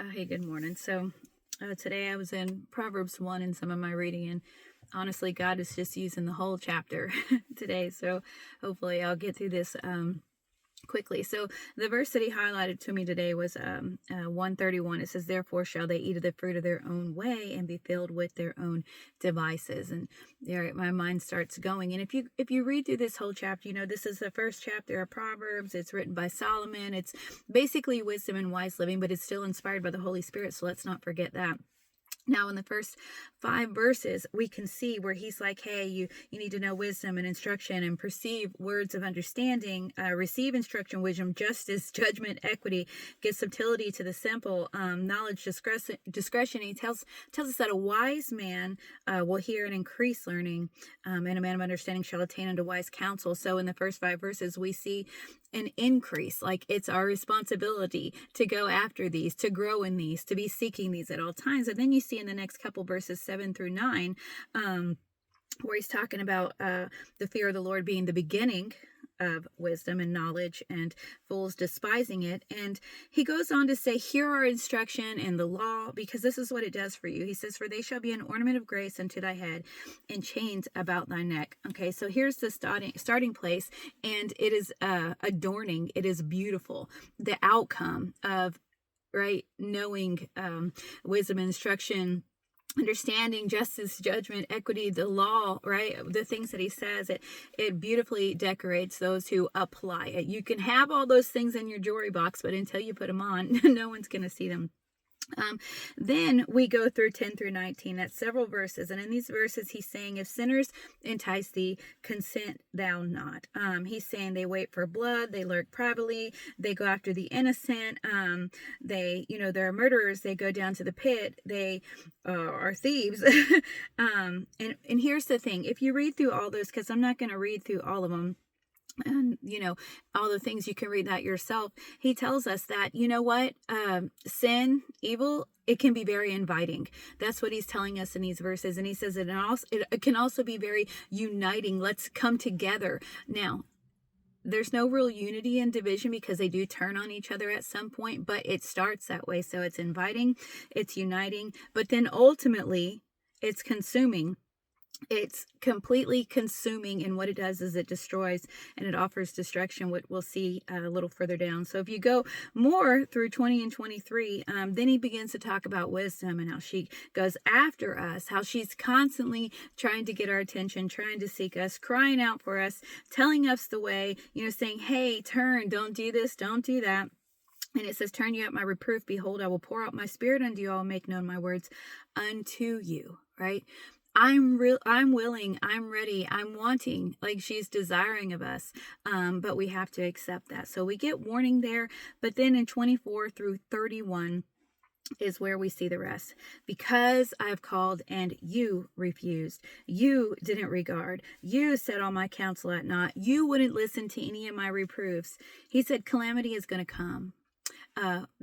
Hey, good morning. Today I was in Proverbs 1 in some of my reading, and honestly, God is just using the whole chapter today. So hopefully I'll get through this quickly. So the verse that he highlighted to me today was 131. It says, "Therefore shall they eat of the fruit of their own way and be filled with their own devices." And there, my mind starts going. And if you read through this whole chapter, this is the first chapter of Proverbs. It's written by Solomon. It's basically wisdom and wise living, but it's still inspired by the Holy Spirit. So let's not forget that. Now, in the first 5 verses, we can see where he's like, hey, you need to know wisdom and instruction and perceive words of understanding, receive instruction, wisdom, justice, judgment, equity, give subtlety to the simple, knowledge, discretion. He tells us that a wise man will hear and increase learning, and a man of understanding shall attain unto wise counsel. So in the first 5 verses, we see an increase. Like, it's our responsibility to go after these, to grow in these, to be seeking these at all times. And then you see in the next couple verses 7 through 9, where he's talking about the fear of the Lord being the beginning of wisdom and knowledge, and fools despising it. And he goes on to say, hear our instruction in the law, because this is what it does for you. He says, for they shall be an ornament of grace unto thy head, and chains about thy neck. Okay, so here's the starting place, and it is adorning. It is beautiful. The outcome of knowing wisdom and instruction, understanding, justice, judgment, equity, the law, right? The things that he says, it beautifully decorates those who apply it. You can have all those things in your jewelry box, but until you put them on, no one's going to see them. Then we go through 10 through 19. That's several verses. And in these verses, he's saying, if sinners entice thee, consent thou not. He's saying they wait for blood. They lurk privately. They go after the innocent. They're murderers. They go down to the pit. They are thieves. And here's the thing. If you read through all those, because I'm not going to read through all of them, and all the things, you can read that yourself. He tells us that, sin, evil, it can be very inviting. That's what he's telling us in these verses. And he says it can also be very uniting. Let's come together. Now, there's no real unity in division, because they do turn on each other at some point, but it starts that way. So it's inviting, it's uniting, but then ultimately it's consuming. It's completely consuming, and what it does is it destroys, and it offers destruction, what we'll see a little further down. So if you go more through 20 and 23, then he begins to talk about wisdom and how she goes after us, how she's constantly trying to get our attention, trying to seek us, crying out for us, telling us the way, saying, hey, turn, don't do this, don't do that. And it says, turn you at my reproof. Behold, I will pour out my spirit unto you. I will make known my words unto you, right? I'm willing, I'm ready, I'm wanting, like she's desiring of us. But we have to accept that. So we get warning there. But then in 24 through 31 is where we see the rest. Because I have called and you refused. You didn't regard. You set all my counsel at naught. You wouldn't listen to any of my reproofs. He said, calamity is going to come.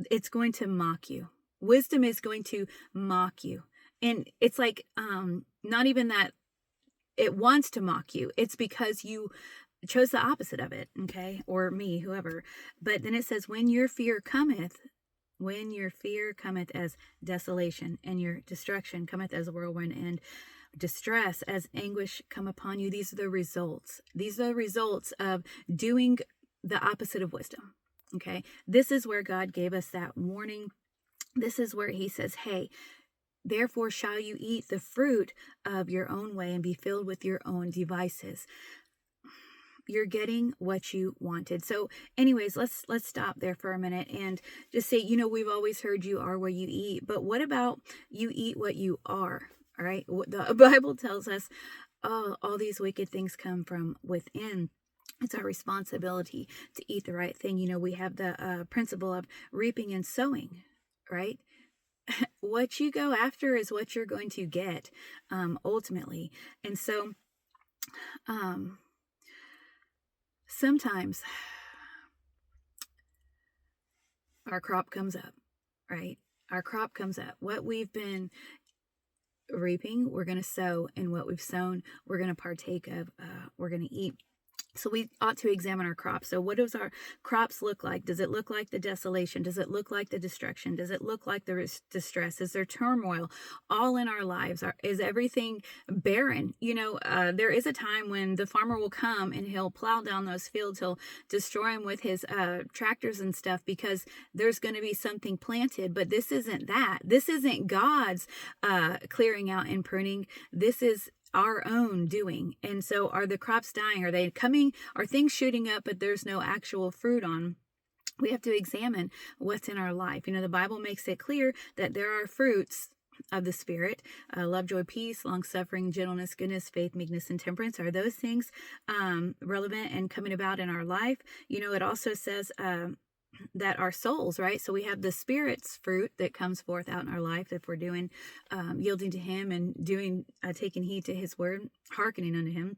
It's going to mock you. Wisdom is going to mock you. And it's like, not even that it wants to mock you. It's because you chose the opposite of it, okay? Or me, whoever. But then it says, when your fear cometh as desolation, and your destruction cometh as a whirlwind, and distress as anguish come upon you. These are the results. These are the results of doing the opposite of wisdom, okay? This is where God gave us that warning. This is where he says, hey, therefore shall you eat the fruit of your own way and be filled with your own devices. You're getting what you wanted. So anyways, let's stop there for a minute and just say, we've always heard you are what you eat, but what about you eat what you are? All right. The Bible tells us all these wicked things come from within. It's our responsibility to eat the right thing. We have the principle of reaping and sowing, right? What you go after is what you're going to get, ultimately. And so, sometimes our crop comes up, right? Our crop comes up. What we've been reaping, we're going to sow, and what we've sown, we're going to partake of, we're going to eat. So we ought to examine our crops. So what does our crops look like? Does it look like the desolation? Does it look like the destruction? Does it look like the distress? Is there turmoil all in our lives? Is everything barren? There is a time when the farmer will come and he'll plow down those fields. He'll destroy them with his tractors and stuff, because there's going to be something planted. But this isn't that. This isn't God's clearing out and pruning. This is our own doing. And so are the crops dying? Are they coming? Are things shooting up, but there's no actual fruit on? We have to examine what's in our life. The Bible makes it clear that there are fruits of the Spirit: love, joy, peace, long suffering, gentleness, goodness, faith, meekness, and temperance. Are those things relevant and coming about in our life? It also says that our souls, right? So we have the Spirit's fruit that comes forth out in our life if we're doing, yielding to Him and doing, taking heed to His word, hearkening unto Him.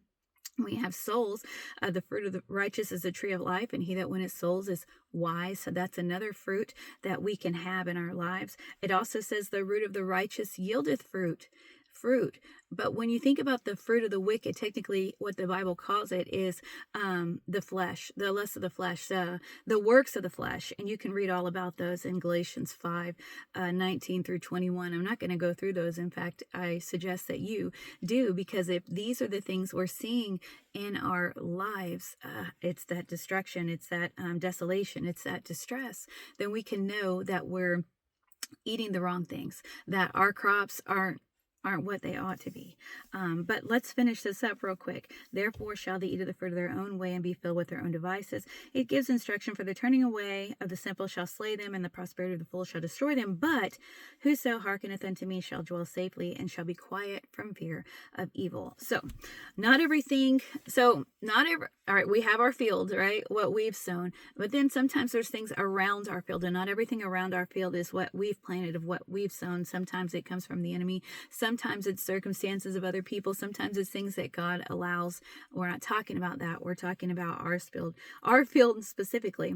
We have souls. The fruit of the righteous is the tree of life, and he that winneth souls is wise. So that's another fruit that we can have in our lives. It also says the root of the righteous yieldeth fruit. But when you think about the fruit of the wicked, technically what the Bible calls it is the flesh, the lust of the flesh, the works of the flesh. And you can read all about those in Galatians 5, 19 through 21. I'm not going to go through those. In fact, I suggest that you do, because if these are the things we're seeing in our lives, it's that destruction, it's that desolation, it's that distress, then we can know that we're eating the wrong things, that our crops aren't what they ought to be. But let's finish this up real quick. Therefore shall they eat of the fruit of their own way and be filled with their own devices. It gives instruction: for the turning away of the simple shall slay them, and the prosperity of the fool shall destroy them. But whoso hearkeneth unto me shall dwell safely, and shall be quiet from fear of evil. So not everything. All right, we have our field, right? What we've sown. But then sometimes there's things around our field, and not everything around our field is what we've planted, of what we've sown. Sometimes it comes from the enemy. Sometimes it's circumstances of other people. Sometimes it's things that God allows. We're not talking about that. We're talking about our field specifically.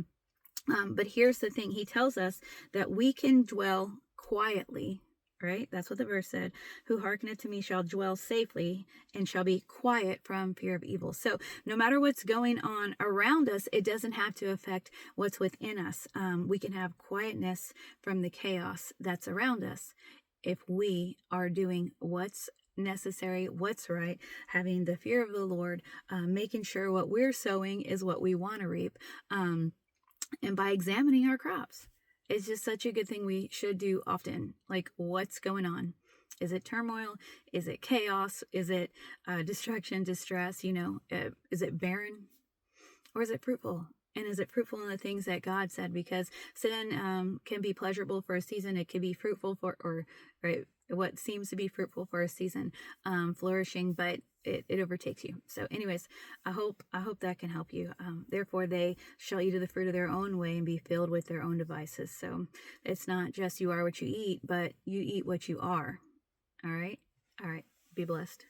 But here's the thing. He tells us that we can dwell quietly, right? That's what the verse said. Who hearkeneth to me shall dwell safely and shall be quiet from fear of evil. So no matter what's going on around us, it doesn't have to affect what's within us. We can have quietness from the chaos that's around us if we are doing what's necessary, what's right, having the fear of the Lord, making sure what we're sowing is what we want to reap, and by examining our crops. It's just such a good thing we should do often. Like, what's going on? Is it turmoil? Is it chaos? Is it destruction, distress? Is it barren? Or is it fruitful? And is it fruitful in the things that God said? Because sin can be pleasurable for a season. It can be fruitful right, what seems to be fruitful for a season, flourishing, but it overtakes you. So anyways, I hope that can help you. Therefore they shall eat of the fruit of their own way and be filled with their own devices. So it's not just you are what you eat, but you eat what you are. All right. Be blessed.